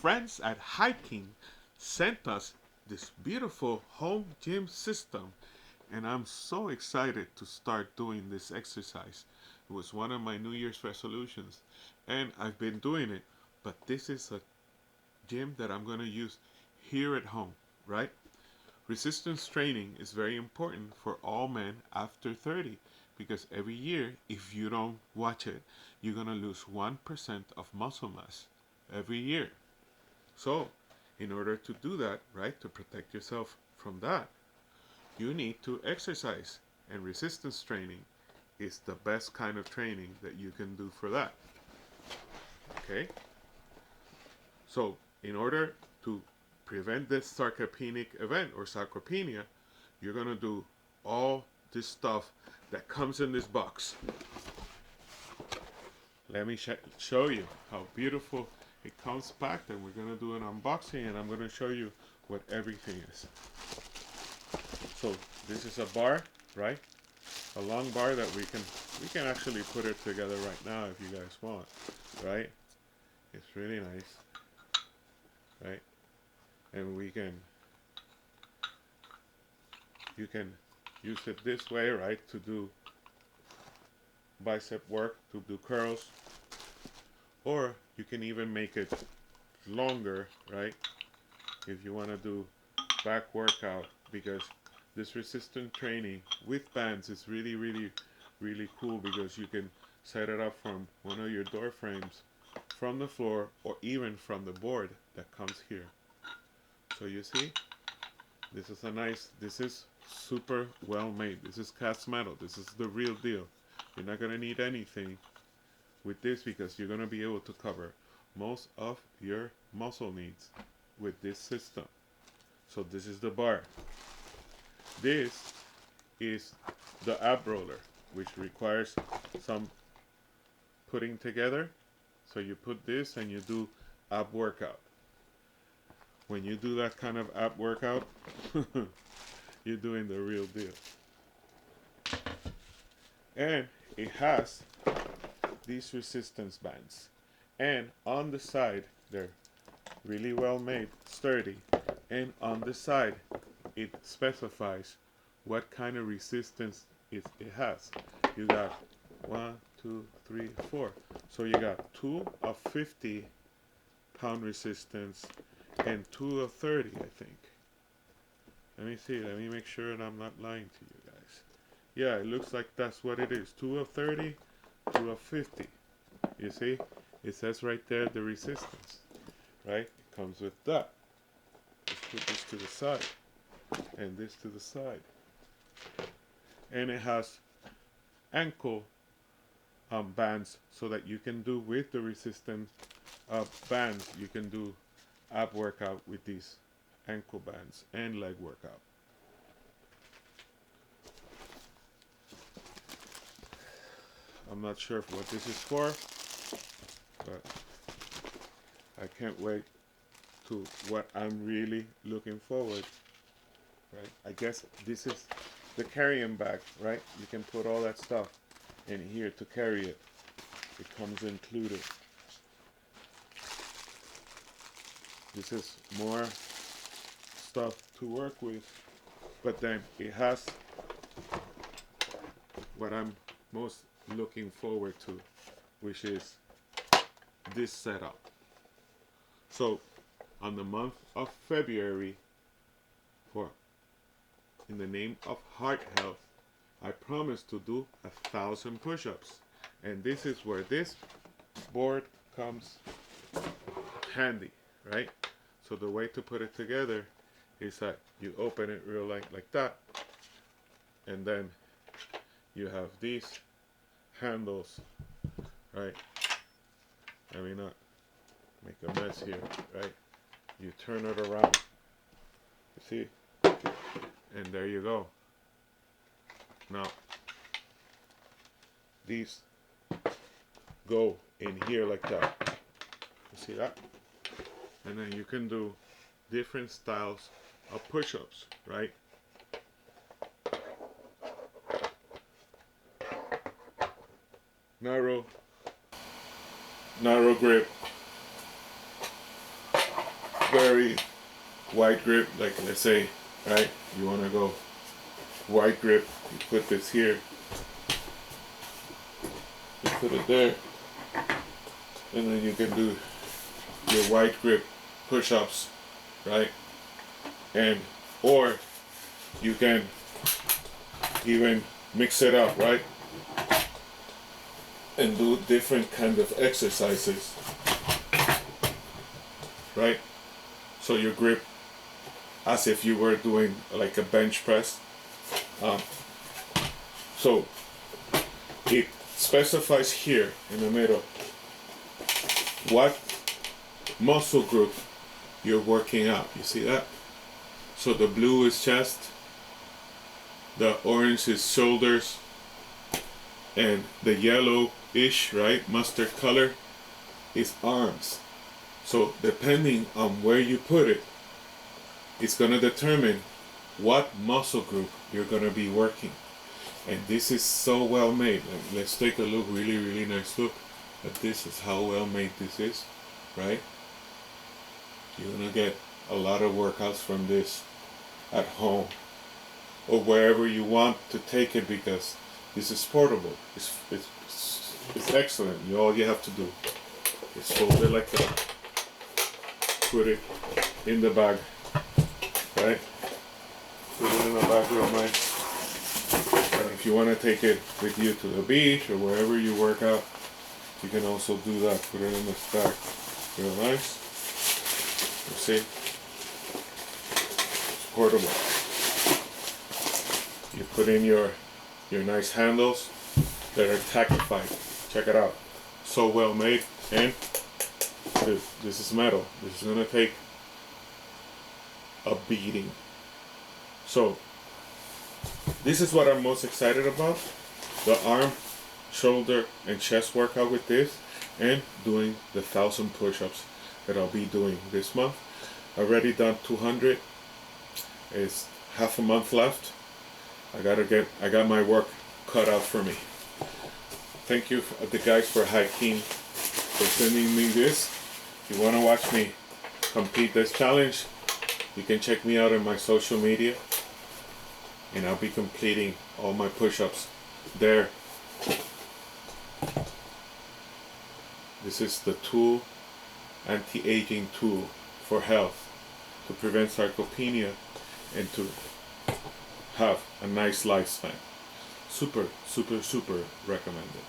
friends at Hikeen sent us this beautiful home gym system, and I'm so excited to start doing this exercise. It was one of my New Year's resolutions, and I've been doing it, but this is a gym that I'm going to use here at home, right? Resistance training is very important for all men after 30 because every year, if you don't watch it, you're going to lose 1% of muscle mass every year. So, in order to do that, right, to protect yourself from that, you need to exercise. And resistance training is the best kind of training that you can do for that. Okay? So, in order to prevent this sarcopenic event or sarcopenia, you're going to do all this stuff that comes in this box. Let me show you how beautiful it comes packed, and we're going to do an unboxing, and I'm going to show you what everything is. So this is a bar, right? A long bar that we can actually put it together right now if you guys want, right? It's really nice, right? And you can use it this way, right, to do bicep work, to do curls, or you can even make it longer, right, if you want to do back workout, because this resistant training with bands is really, really, really cool because you can set it up from one of your door frames, from the floor, or even from the board that comes here. So you see, this is super well made. This is cast metal. This is the real deal. You're not going to need anything with this because you're going to be able to cover most of your muscle needs with this system. So this is the bar. This is the ab roller, which requires some putting together. So you put this and you do ab workout. When you do that kind of ab workout, you're doing the real deal. And it has these resistance bands. And on the side, they're really well made, sturdy. And on the side, it specifies what kind of resistance it has. You got 1, 2, 3, 4. So you got 2 of 50-pound resistance and 2 of 30, I think. Let me see. Let me make sure that I'm not lying to you guys. Yeah, it looks like that's what it is. 2 of 30, 2 of 50. You see? It says right there the resistance. Right? It comes with that. Let's put this to the side. And this to the side. And it has ankle bands so that you can do with the resistance bands, you can do ab workout with these ankle bands and leg workout. I'm not sure what this is for, but I can't wait to what I'm really looking forward. Right? I guess this is the carrying bag, right? You can put all that stuff in here to carry it. It comes included. This is more stuff to work with, but then it has what I'm most looking forward to, which is this setup. So on the month of February, in the name of heart health, I promise to do 1,000 push-ups. And this is where this board comes handy, right? So the way to put it together is that you open it real like that, and then you have these handles, right? Let me not make a mess here, right? You turn it around, you see? And there you go. Now, these go in here like that. You see that? And then you can do different styles of push-ups, right? Narrow grip, very wide grip, like let's say, right, you want to go wide grip, you put this here, you put it there, and then you can do your wide grip push-ups, right? And or you can even mix it up, right? And do different kind of exercises, right? So your grip, as if you were doing like a bench press. So it specifies here in the middle what muscle group you're working out. You see that? So the blue is chest, the orange is shoulders, and the yellow-ish, right, mustard color is arms. So depending on where you put it, it's going to determine what muscle group you're going to be working. And this is so well made. Like, let's take a look, really nice look at this. Is how well made this is, right? You're going to get a lot of workouts from this at home or wherever you want to take it, because this is portable. It's excellent. All you have to do is fold it like that, put it in the bag, right? Put it in the bag real nice. And if you want to take it with you to the beach or wherever you work out, you can also do that. Put it in the bag real nice. You see? It's portable. You put in your nice handles that are tackified. Check it out. So well made. And this is metal. This is gonna take a beating. So this is what I'm most excited about. The arm, shoulder, and chest workout with this, and doing the 1,000 push-ups that I'll be doing this month. Already done 200. It's half a month left. I got my work cut out for me. Thank you the guys for Hikeen for sending me this. If you want to watch me complete this challenge, you can check me out on my social media, and I'll be completing all my push-ups there. This is the tool, anti-aging tool for health, to prevent sarcopenia and to have a nice lifespan. Super recommended.